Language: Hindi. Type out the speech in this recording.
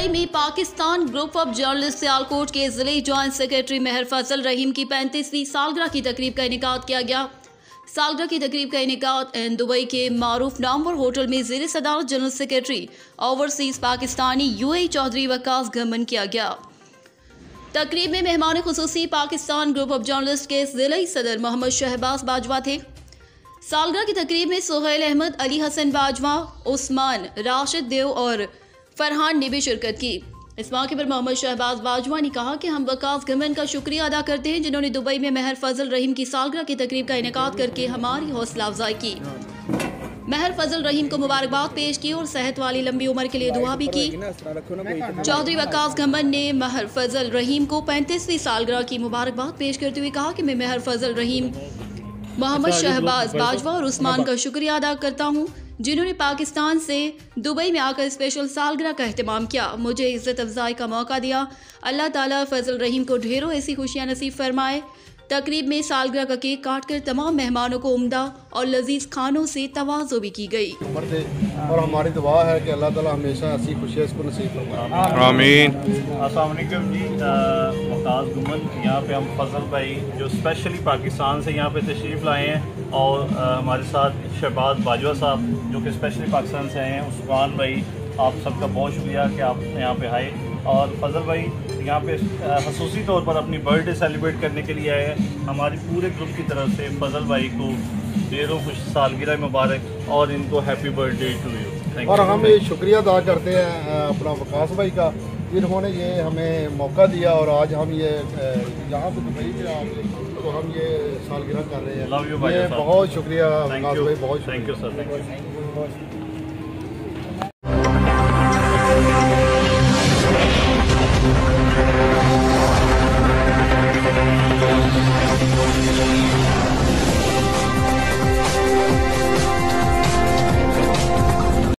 दुबई में Pakistan group of journalist Sialkot के जिले जॉइंट सेक्रेटरी महर फजल रहीम की 35वीं सालगिरह की तकरीब का इनेकाद किया गया। सालगिरह की तकरीब का इनेकाद दुबई के मारूफ नामवर होटल में ज़ेर सदारत general secretary overseas Pakistani UAE Chaudhry Waqas गमन किया गया। तकरीब में मेहमान खुसूसी पाकिस्तान ग्रुप ऑफ जर्नलिस्ट के ज़िले सदर मोहम्मद शहबाज बाजवा थे। सालगिरह की तकरीब में सुहेल अहमद, अली हसन बाजवा, उस्मान, राशिद देव और फरहान ने भी शिरकत की। इस मौके पर मोहम्मद शहबाज बाजवा ने कहा कि हम वकास गमन का शुक्रिया अदा करते हैं जिन्होंने दुबई में महर फजल रहीम की सालगिरह की तकरीब का इनेकाद करके हमारी हौसला अफजाई की। महर फजल रहीम को मुबारकबाद पेश की और सेहत वाली लंबी उम्र के लिए दुआ भी की। चौधरी वकास गमन ने महर फजल रहीम को 35वीं सालगिरह की मुबारकबाद पेश करते हुए कहा कि मैं महर फजल रहीम, मोहम्मद शहबाज बाजवा और उस्मान का शुक्रिया अदा करता हूँ जिन्होंने पाकिस्तान से दुबई में आकर स्पेशल सालगिरह का एहतमाम किया, मुझे इज्जत अफजाई का मौका दिया। अल्लाह ताला फजल रहीम को ढेरों ऐसी खुशियां नसीब फरमाए। तकरीब में सालगिरह का केक काटकर तमाम मेहमानों को उम्दा और लजीज खानों से तवाज़ो भी की गई। और हमारी दुआ है कि अल्लाह ताला हमेशा ऐसी खुशियाँ इसको नसीब फरमाए। आमीन। अस्सलाम वालेकुम जी, वकास गमन, यहाँ पे हम फजल भाई जो स्पेशली पाकिस्तान से यहाँ पे तशरीफ़ लाए हैं और हमारे साथ शहबाज बाजवा साहब जो कि स्पेशली पाकिस्तान से आए हैं। उस्मान भाई, आप सबका बहुत शुक्रिया कि आप यहाँ पे आए। और फजल भाई यहाँ पे खसूसी तौर पर अपनी बर्थडे सेलिब्रेट करने के लिए आए हैं। हमारी पूरे ग्रुप की तरफ से फजल भाई को ढेरों खुश सालगिरह मुबारक और इनको हैप्पी बर्थडे टू यू। और हम ये शुक्रिया अदा करते हैं अपना वकास भाई का, जिन्होंने ये हमें मौका दिया और आज हम ये यहाँ पे दुबई में आके तो हम ये सालगिरह कर रहे हैं। लव यू भाई, बहुत शुक्रिया वकास भाई, बहुत thank you sir, thank you.